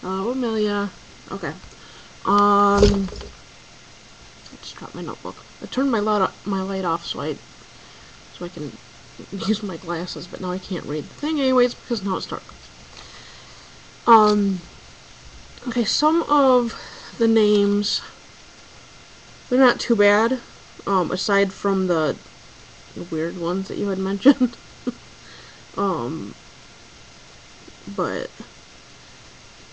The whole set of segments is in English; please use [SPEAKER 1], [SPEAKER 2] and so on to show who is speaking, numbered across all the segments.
[SPEAKER 1] Hello, Amelia. Okay. I just dropped my notebook. I turned my light off so I can use my glasses, but now I can't read the thing anyways because now it's dark. Okay, some of the names, they're not too bad, aside from the weird ones that you had mentioned. But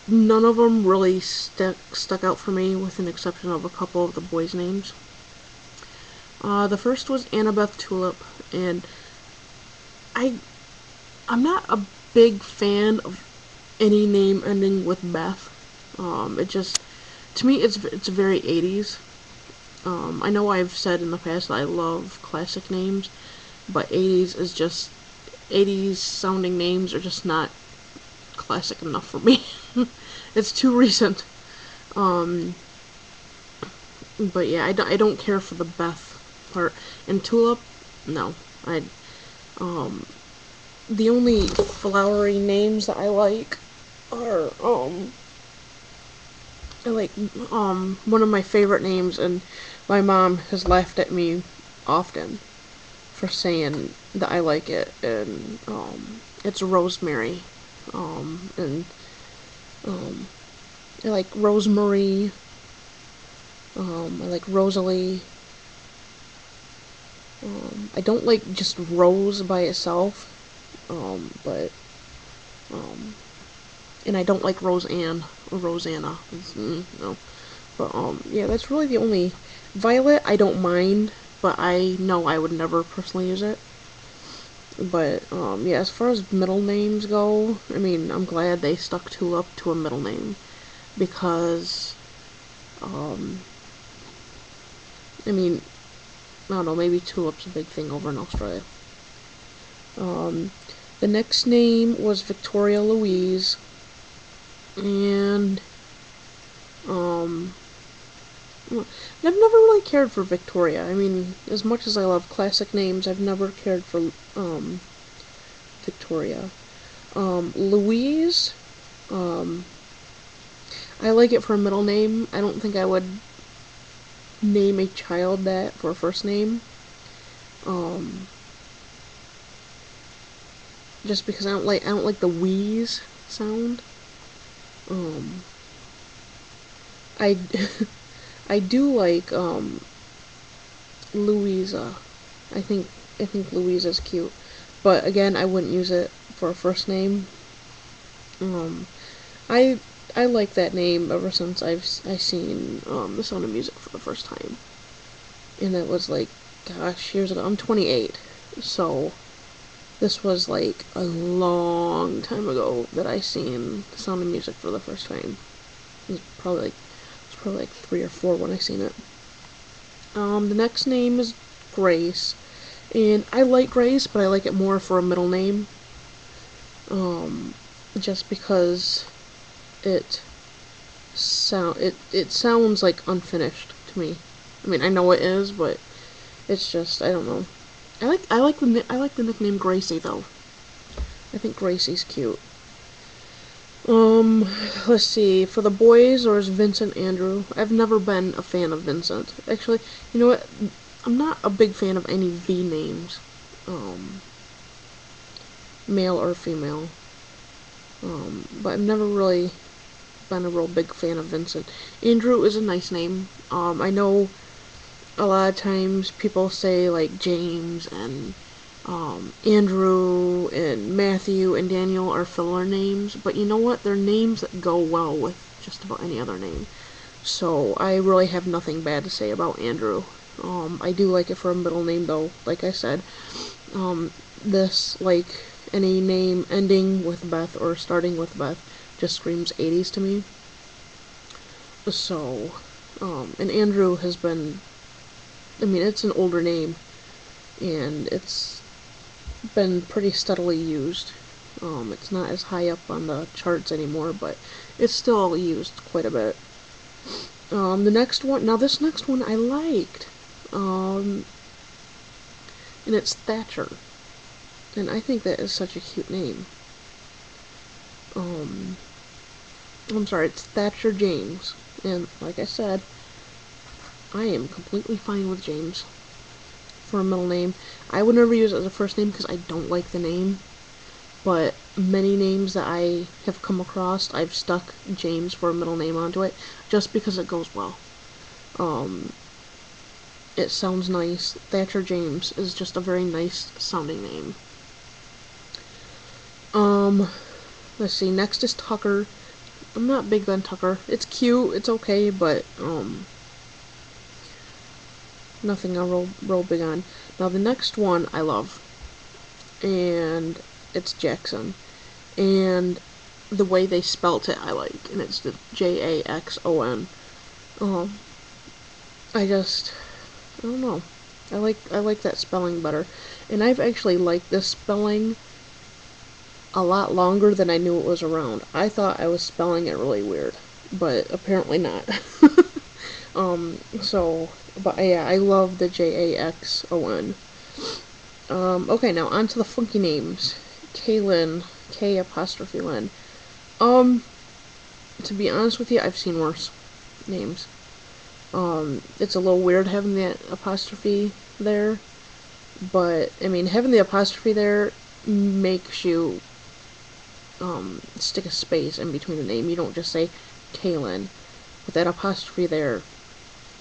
[SPEAKER 1] none of them really stuck out for me, with an exception of a couple of the boys' names. The first was Annabeth Tulip, and I'm not a big fan of any name ending with Beth. It just, to me, it's very 80s. I know I've said in the past that I love classic names, but 80s sounding names are just not classic enough for me. It's too recent. But yeah, I don't care for the Beth part. And Tulip, no. The only flowery names that I like are, one of my favorite names, and my mom has laughed at me often for saying that I like it, and, it's Rosemary. And, I like Rosemary. I like Rosalie. I don't like just Rose by itself. And I don't like Roseanne or Rosanna. No. But, yeah, that's really the only. Violet, I don't mind, but I know I would never personally use it. But, yeah, as far as middle names go, I mean, I'm glad they stuck Tulip to a middle name. Because, I mean, I don't know, maybe Tulip's a big thing over in Australia. The next name was Victoria Louise, and, I've never really cared for Victoria. I mean, as much as I love classic names, I've never cared for, Victoria. Louise, I like it for a middle name. I don't think I would name a child that for a first name. Just because I don't like the wheeze sound. I I do like Louisa. I think Louisa's cute, but again, I wouldn't use it for a first name. Um, I I like that name ever since I seen The Sound of Music for the first time, and it was like, gosh, years ago. I'm 28, so this was like a long time ago that I seen The Sound of Music for the first time. It was probably like 3 or 4 when I seen it. The next name is Grace, and I like Grace, but I like it more for a middle name. Just because it sounds like unfinished to me. I mean, I know it is, but it's just, I don't know. I like the nickname Gracie though. I think Gracie's cute. Let's see. For the boys, or is Vincent Andrew? I've never been a fan of Vincent. Actually, you know what? I'm not a big fan of any V names. Male or female. But I've never really been a real big fan of Vincent. Andrew is a nice name. I know a lot of times people say, like, James and Andrew and Matthew and Daniel are filler names, but you know what? They're names that go well with just about any other name. So I really have nothing bad to say about Andrew. I do like it for a middle name though, like I said. This, like any name ending with Beth or starting with Beth, just screams 80s to me. So, and Andrew has been, I mean, it's an older name, and it's been pretty steadily used. It's not as high up on the charts anymore, but it's still used quite a bit. The next one, now this next one I liked, and it's Thatcher, and I think that is such a cute name. I'm sorry, it's Thatcher James. And like I said, I am completely fine with James for a middle name. I would never use it as a first name because I don't like the name. But many names that I have come across, I've stuck James for a middle name onto it just because it goes well. It sounds nice. Thatcher James is just a very nice sounding name. Let's see, next is Tucker. I'm not big on Tucker. It's cute, it's okay, but, nothing I'm real big on. Now the next one I love, and it's Jackson. And the way they spelt it I like, and it's the Jaxon. I don't know. I like that spelling better. And I've actually liked this spelling a lot longer than I knew it was around. I thought I was spelling it really weird, but apparently not. But yeah, I love the Jaxon. Okay, now on to the funky names. Kaylin, K''Lyn. To be honest with you, I've seen worse names. It's a little weird having the apostrophe there, but, I mean, having the apostrophe there makes you, stick a space in between the name. You don't just say Kaylin. With that apostrophe there,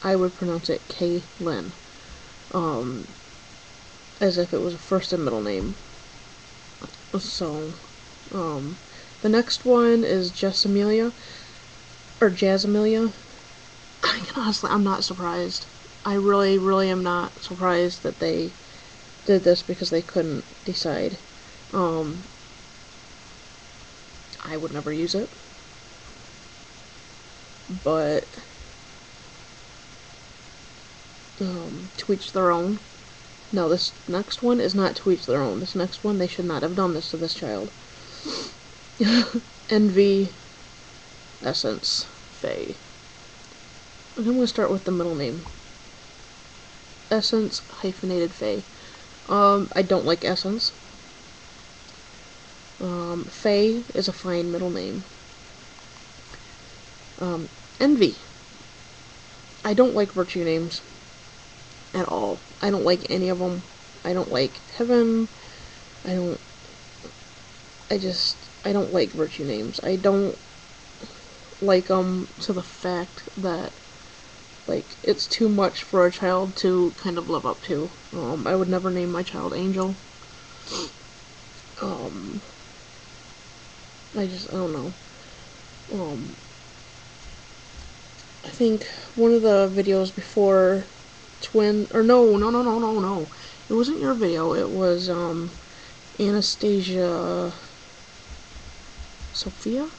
[SPEAKER 1] I would pronounce it Kaylin. As if it was a first and middle name. So, the next one is Jessamelia, or Jazzamelia. Honestly, I'm not surprised. I really, really am not surprised that they did this because they couldn't decide. I would never use it. But, to each their own. No, this next one is not to each their own. This next one, they should not have done this to this child. Envy, Essence, Faye. I'm going to start with the middle name. Essence, hyphenated Faye. I don't like Essence. Faye is a fine middle name. Envy. I don't like virtue names at all. I don't like any of them. I don't like Heaven. I don't like virtue names. I don't like them to the fact that, like, it's too much for a child to kind of live up to. I would never name my child Angel. I don't know. I think one of the videos before no. It wasn't your video, it was, Anastasia Sophia?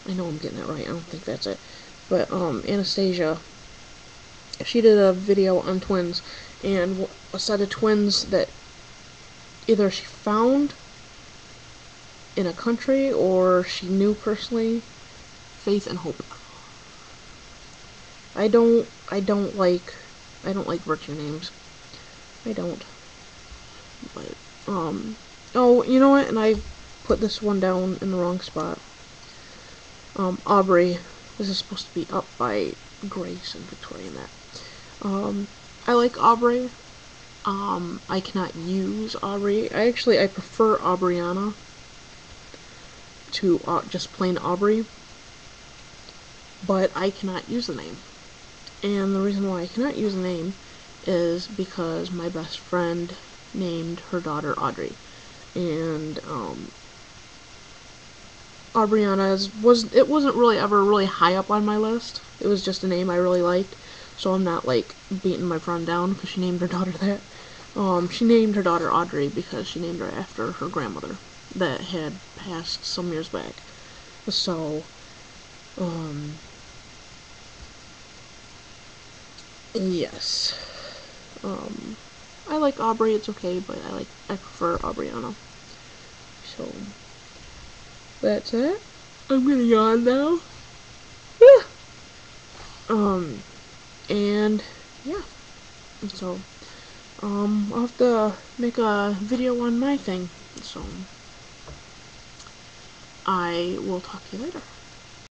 [SPEAKER 1] I know I'm getting that right, I don't think that's it. But, Anastasia, she did a video on twins, and a set of twins that either she found in a country or she knew personally, Faith and Hope. I don't like virtue names. I don't. But, oh, you know what, and I put this one down in the wrong spot. Aubrey. This is supposed to be up by Grace and Victoria and that. I like Aubrey. I cannot use Aubrey. I prefer Aubriana to just plain Aubrey, but I cannot use the name. And the reason why I cannot use the name is because my best friend named her daughter Audrey. And, Aubriana wasn't really ever really high up on my list. It was just a name I really liked. So I'm not, like, beating my friend down because she named her daughter that. She named her daughter Audrey because she named her after her grandmother that had passed some years back. So, yes. I like Aubrey, it's okay, but I prefer Aubriana. So, that's it. I'm gonna yawn now. And, yeah. So, I'll have to make a video on my thing. So, I will talk to you later.